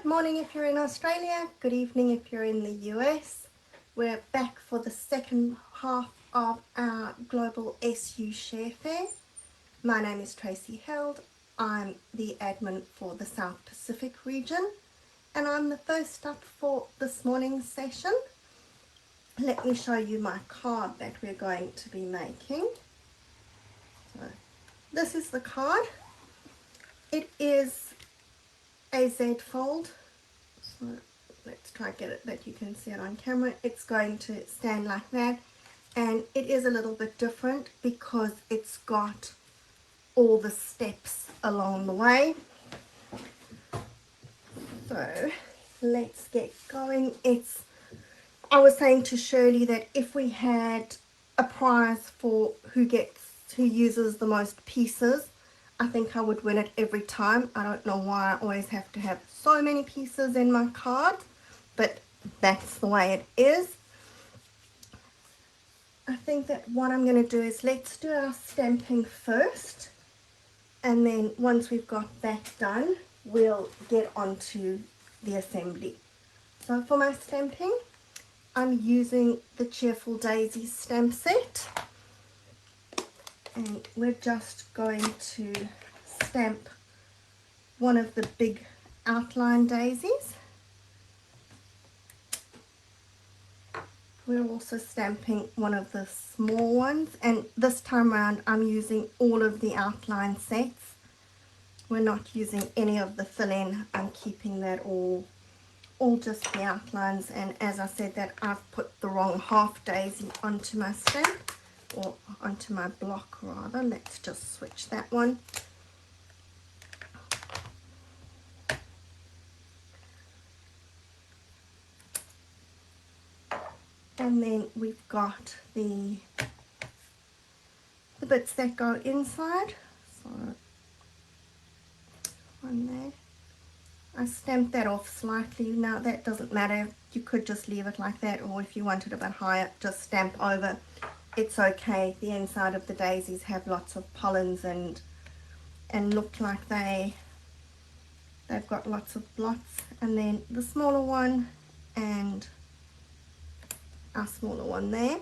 Good morning if you're in Australia, good evening if you're in the US. We're back for the second half of our Global SU Share Fair. My name is Tracy Held. I'm the admin for the South Pacific region and I'm the first up for this morning's session. Let me show you my card that we're going to be making. So, this is the card. It is a Z fold. So let's try to get it that you can see it on camera. It's going to stand like that, and it is a little bit different because it's got all the steps along the way. So let's get going. I was saying to Shirley that if we had a prize for who uses the most pieces, I think I would win it every time. I don't know why I always have to have so many pieces in my card, but that's the way it is. I think that what I'm going to do is let's do our stamping first, and then once we've got that done, we'll get onto the assembly. So for my stamping, I'm using the Cheerful Daisy stamp set, and we're just going to stamp one of the big outline daisies. We're also stamping one of the small ones, and this time around I'm using all of the outline sets. We're not using any of the fill-in. I'm keeping that all just the outlines, and as I said that I've put the wrong half daisy onto my stamp, or onto my block rather. Let's just switch that one. And then we've got the bits that go inside. So one there. I stamped that off slightly. Now that doesn't matter. You could just leave it like that, or if you want it a bit higher, just stamp over. It's okay. The inside of the daisies have lots of pollens and look like they've got lots of blots. And then the smaller one and our smaller one there.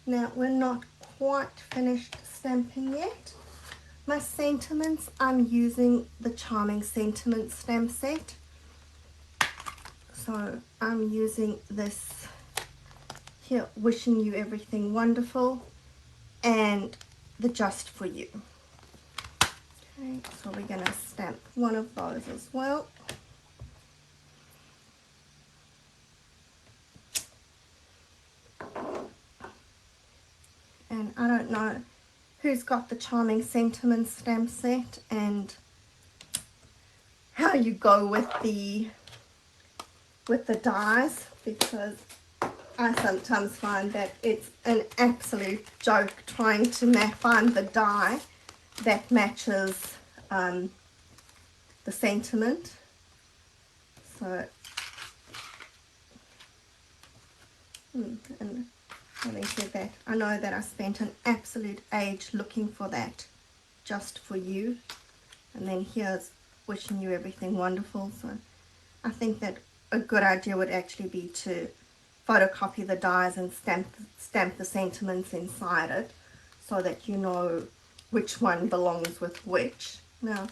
Now we're not quite finished stamping yet. My sentiments, I'm using the Charming Sentiments stamp set. So I'm using this here, Wishing You Everything Wonderful, and the Just For You. Okay, so we're going to stamp one of those as well. And I don't know who's got the Charming Sentiments stamp set and how you go with the dies, because I sometimes find that it's an absolute joke trying to find the die that matches the sentiment. So and having said that, I know that I spent an absolute age looking for that Just For You, and then here's Wishing You Everything Wonderful. So I think that a good idea would actually be to photocopy the dies and stamp the sentiments inside it, so that you know which one belongs with which. Now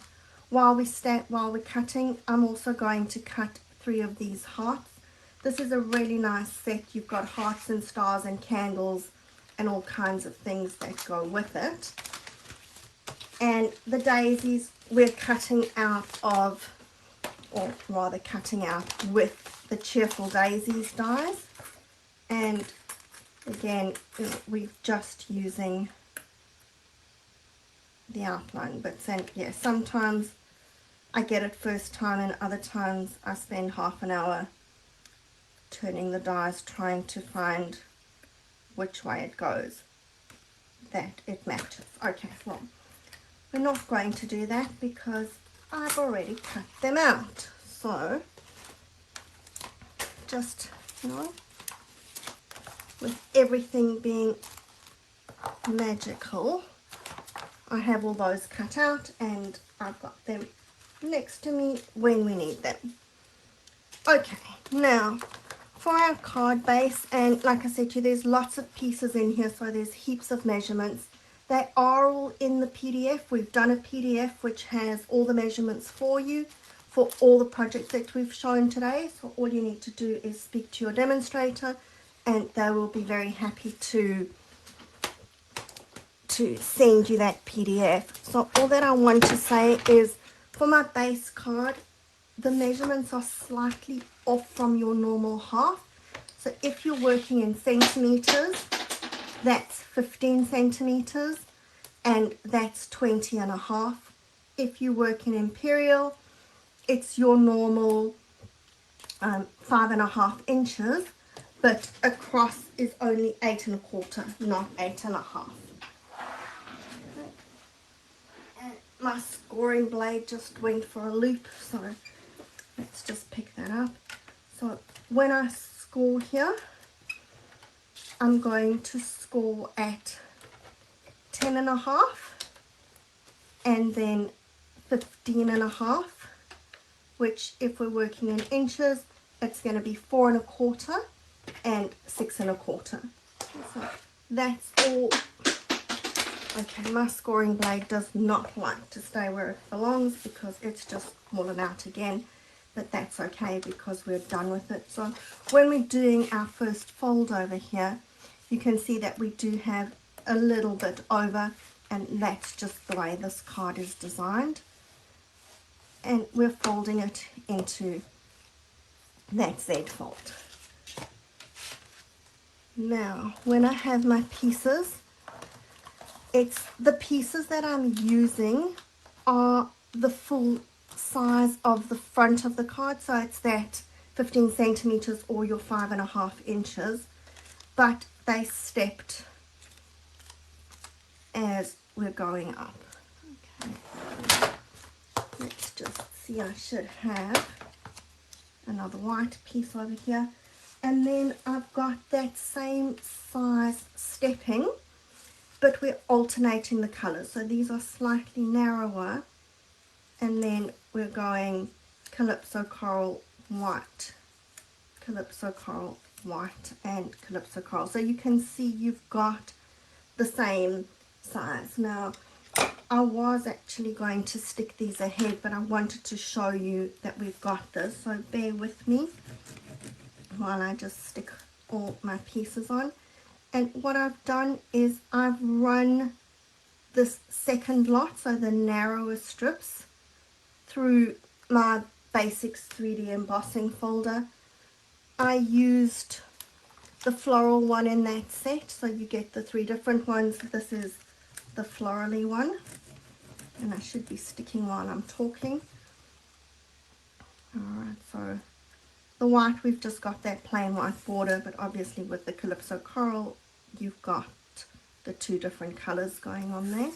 while we're cutting, I'm also going to cut 3 of these hearts. This is a really nice set. You've got hearts and stars and candles and all kinds of things that go with it. And the daisies we're cutting out of, or rather cutting out with the Cheerful Daisies dies. And again, we're just using the outline bits. And yeah, sometimes I get it first time, and other times I spend half an hour turning the dies trying to find which way it goes, that it matches. Okay, well, we're not going to do that because I've already cut them out. So just, with everything being magical, I have all those cut out and I've got them next to me when we need them. Okay, now for our card base, and like I said to you, there's lots of pieces in here, so there's heaps of measurements. They are all in the PDF. We've done a PDF which has all the measurements for you for all the projects that we've shown today. So all you need to do is speak to your demonstrator and they will be very happy to send you that PDF. So all that I want to say is for my base card, the measurements are slightly off from your normal half. So if you're working in centimeters, that's 15 centimeters and that's 20 and a half. If you work in imperial, it's your normal 5.5 inches, but across is only 8.25, not 8.5. And my scoring blade just went for a loop, so let's just pick that up. So when I score here, I'm going to score at 10.5 and then 15.5, which if we're working in inches, it's going to be 4.25 and 6.25. So that's all. Okay, my scoring blade does not like to stay where it belongs because it's just fallen out again, but that's okay because we're done with it. So when we're doing our first fold over here, you can see that we do have a little bit over, and that's just the way this card is designed. And we're folding it into that Z fold. Now, when I have my pieces, it's the pieces that I'm using are the full size of the front of the card, so it's that 15 centimeters or your 5.5 inches, but they stepped as we're going up. Okay, let's just see, I should have another white piece over here, and then I've got that same size stepping, but we're alternating the colors. So these are slightly narrower, and then we're going Calypso Coral White, Calypso Coral White, and Calypso Coral. So you can see you've got the same size. Now, I was actually going to stick these ahead, but I wanted to show you that we've got this. So bear with me while I just stick all my pieces on. And what I've done is I've run this second lot, so the narrower strips, through my Basics 3D embossing folder. I used the floral one in that set, so you get the 3 different ones. This is the florally one, and I should be sticking while I'm talking. Alright, so the white, we've just got that plain white border, but obviously with the Calypso Coral, you've got the 2 different colors going on there.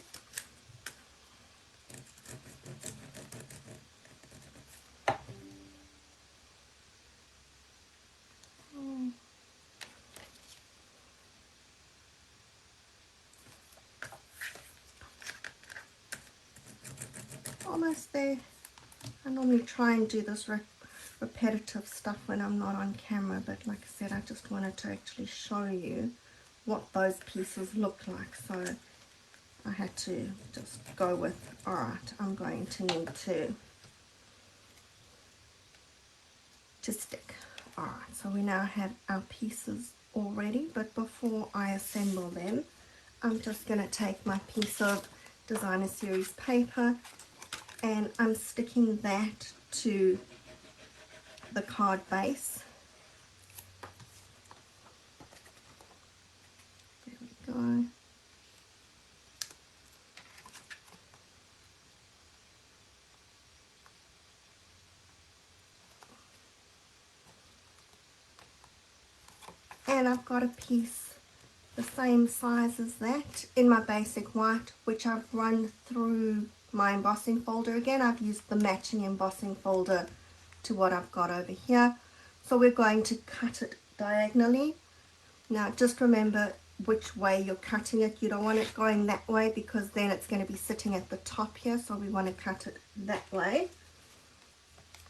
Almost there. I normally try and do this repetitive stuff when I'm not on camera, but like I said, I just wanted to actually show you what those pieces look like, so I had to just go with, alright, I'm going to need to stick. Alright, so we now have our pieces all ready, but before I assemble them, I'm just going to take my piece of Designer Series paper and I'm sticking that to the card base. There we go. And I've got a piece the same size as that in my basic white, which I've run through my embossing folder again. I've used the matching embossing folder to what I've got over here. So we're going to cut it diagonally. Now just remember which way you're cutting it. You don't want it going that way because then it's going to be sitting at the top here, so we want to cut it that way.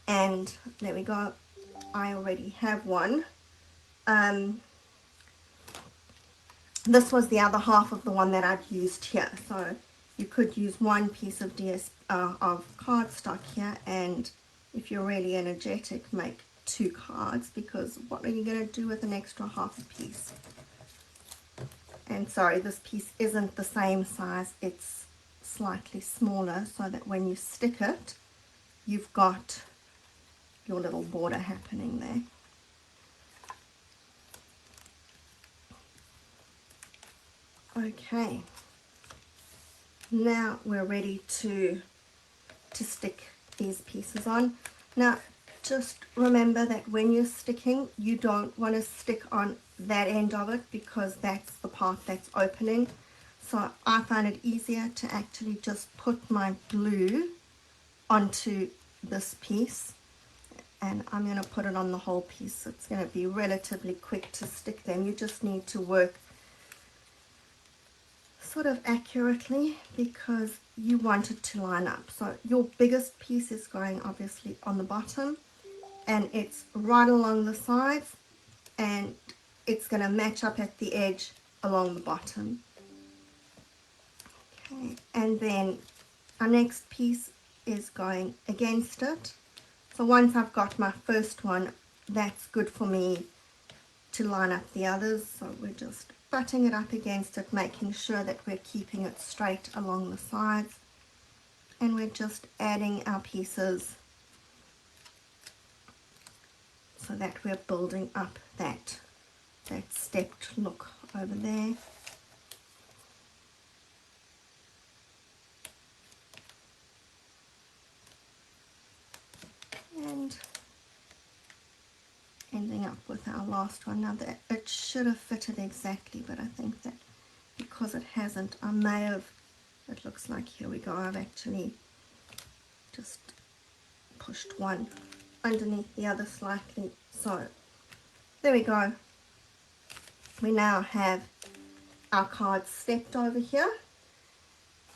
And there we go. I already have one. This was the other half of the one that I'd used here, so you could use one piece of of cardstock here, and if you're really energetic, make 2 cards, because what are you going to do with an extra half piece? And sorry, this piece isn't the same size, it's slightly smaller, so that when you stick it, you've got your little border happening there. Okay, now we're ready to stick these pieces on. Now just remember that when you're sticking, you don't want to stick on that end of it, because that's the part that's opening. So I find it easier to actually just put my glue onto this piece, and I'm going to put it on the whole piece, so it's going to be relatively quick to stick them. You just need to work sort of accurately, because you want it to line up. So your biggest piece is going obviously on the bottom, and it's right along the sides, and it's going to match up at the edge along the bottom. Okay, and then our next piece is going against it. So once I've got my first one, that's good for me to line up the others. So we're just butting it up against it, making sure that we're keeping it straight along the sides, and we're just adding our pieces so that we're building up that stepped look over there. And ending up with our last one. Now that it should have fitted exactly, but I think that because it hasn't, I may have, it looks like, here we go, I've actually just pushed one underneath the other slightly. So there we go. We now have our cards stepped over here,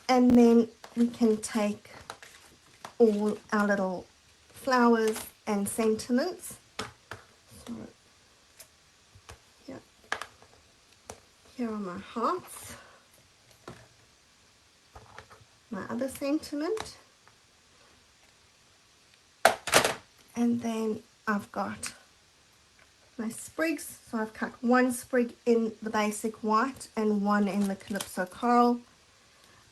and then we can take all our little flowers and sentiments. So here are my hearts, my other sentiment, and then I've got my sprigs. So I've cut one sprig in the basic white and one in the Calypso Coral,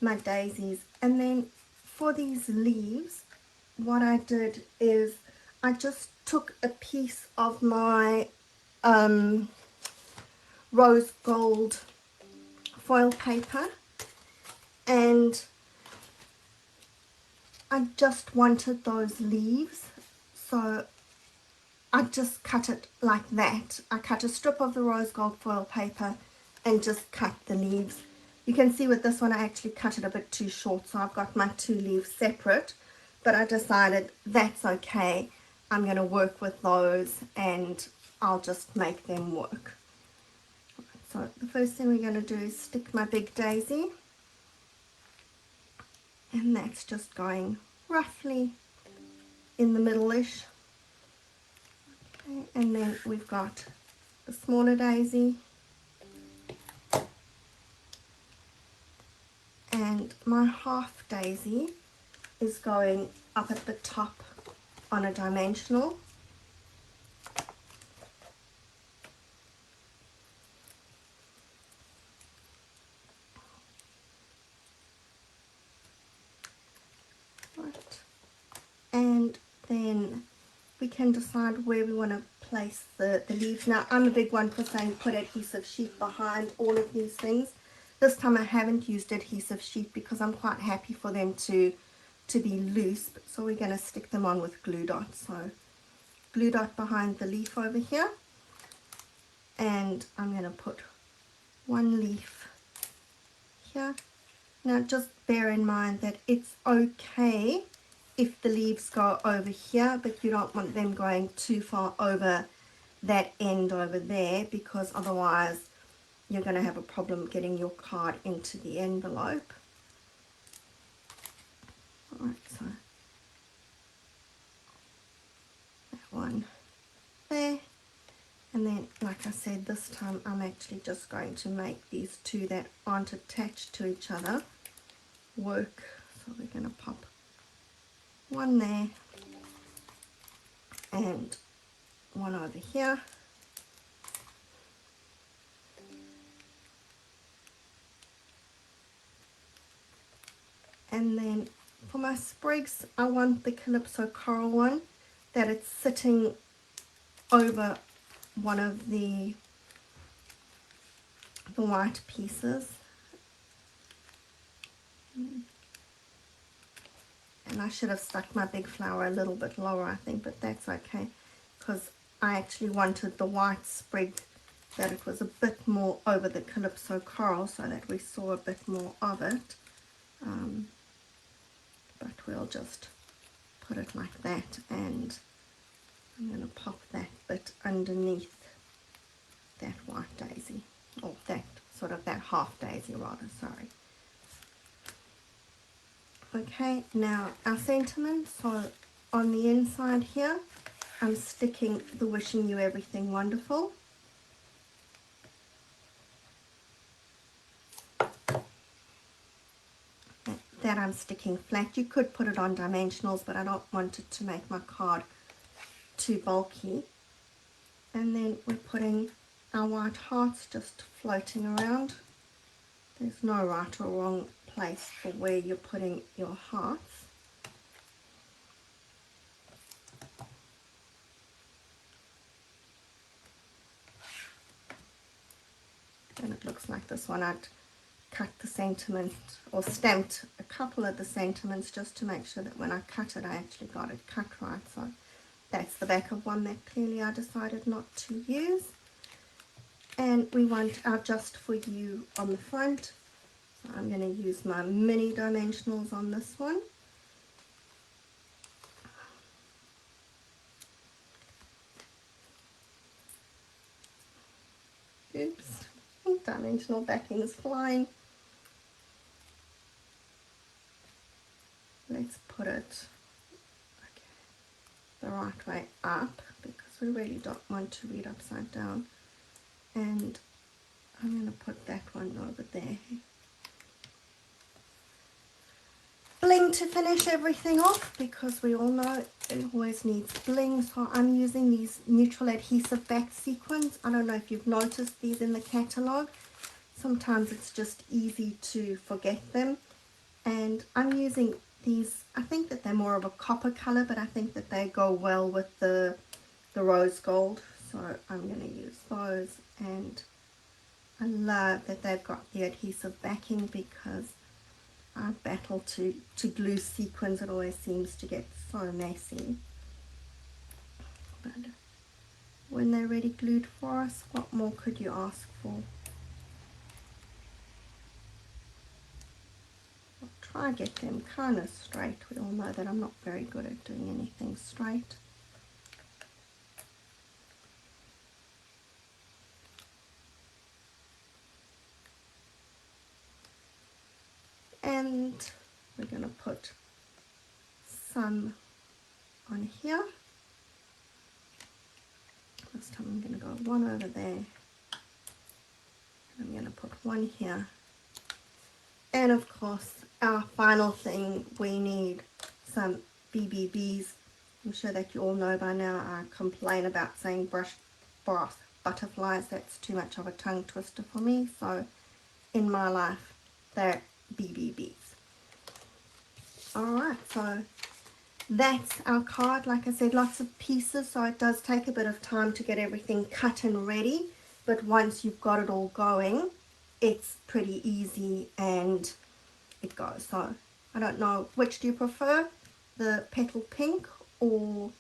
my daisies. And then for these leaves, what I did is I just took a piece of my rose gold foil paper, and I just wanted those leaves, so I just cut it like that. I cut a strip of the rose gold foil paper and just cut the leaves. You can see with this one I actually cut it a bit too short, so I've got my 2 leaves separate, but I decided that's okay. I'm going to work with those and I'll just make them work. So the first thing we're going to do is stick my big daisy, and that's just going roughly in the middle-ish. Okay, and then we've got the smaller daisy, and my half daisy is going up at the top on a dimensional. Right. And then we can decide where we want to place the leaves. Now I'm a big one for saying put adhesive sheet behind all of these things. This time I haven't used adhesive sheet because I'm quite happy for them to be loose, so we're going to stick them on with glue dots. So glue dot behind the leaf over here, and I'm going to put one leaf here. Now just bear in mind that it's okay if the leaves go over here, but you don't want them going too far over that end over there, because otherwise you're going to have a problem getting your card into the envelope. Alright, so that one And then, like I said, this time I'm actually just going to make these two that aren't attached to each other work. So we're going to pop one there and one over here. And then for my sprigs, I want the Calypso Coral one, that it's sitting over one of the white pieces. And I should have stuck my big flower a little bit lower, I think, but that's okay, because I actually wanted the white sprig that it was a bit more over the Calypso Coral so that we saw a bit more of it. But we'll just put it like that, and I'm going to pop that bit underneath that white daisy, or that sort of that half daisy rather, sorry. Okay, now our sentiment, so on the inside here, I'm sticking the wishing you everything wonderful. That I'm sticking flat. You could put it on dimensionals, but I don't want it to make my card too bulky. And then we're putting our white hearts just floating around. There's no right or wrong place for where you're putting your hearts. And it looks like this one. I'd cut the sentiment, or stamped a couple of the sentiments just to make sure that when I cut it, I actually got it cut right. So that's the back of one that clearly I decided not to use. And we want our Just For You on the front. So I'm going to use my mini dimensionals on this one. Oops, dimensional backing is flying. Let's put it the right way up, because we really don't want to read upside down. And I'm going to put that one over there. Bling to finish everything off, because we all know it always needs bling. So I'm using these neutral adhesive back sequins. I don't know if you've noticed these in the catalogue. Sometimes it's just easy to forget them. And I'm using these, I think that they're more of a copper color, but I think that they go well with the rose gold. So I'm going to use those. And I love that they've got the adhesive backing, because I battle to glue sequins. It always seems to get so messy. But when they're ready glued for us, what more could you ask for? I'll try and get them kind of straight. We all know that I'm not very good at doing anything straight. And we're going to put some on here. This time I'm going to go one over there. I'm going to put one here. And of course, our final thing, we need some BBBs. I'm sure that you all know by now I complain about saying brush brass butterflies. That's too much of a tongue twister for me. So in my life, they're BBBs. Alright, so that's our card. Like I said, lots of pieces, so it does take a bit of time to get everything cut and ready. But once you've got it all going, it's pretty easy and it goes. So I don't know, which do you prefer? The Petal Pink or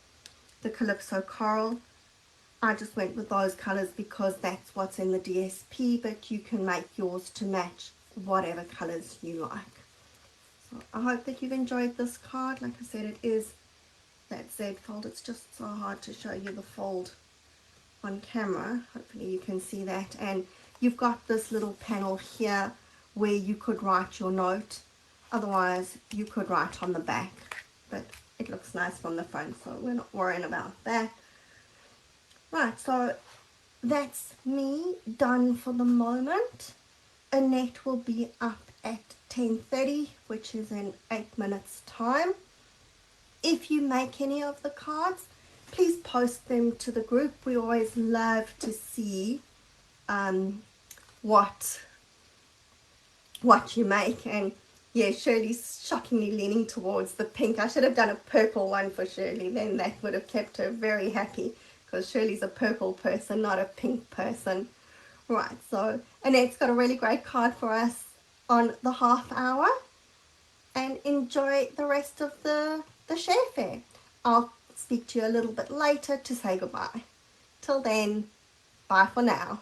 the Calypso Coral? I just went with those colors because that's what's in the DSP, but you can make yours to match whatever colors you like. So I hope that you've enjoyed this card. Like I said, it is that Z fold. It's just so hard to show you the fold on camera. Hopefully you can see that. And you've got this little panel here where you could write your note. Otherwise you could write on the back, but it looks nice from the front, so we're not worrying about that. Right, so that's me done for the moment. Annette will be up at 10:30, which is in 8 minutes time. If you make any of the cards, please post them to the group. We always love to see what you make. And yeah, Shirley's shockingly leaning towards the pink. I should have done a purple one for Shirley, then that would have kept her very happy, because Shirley's a purple person, not a pink person. Right, so Annette's got a really great card for us on the half hour, and enjoy the rest of the share fair. I'll speak to you a little bit later to say goodbye. Till then, bye for now.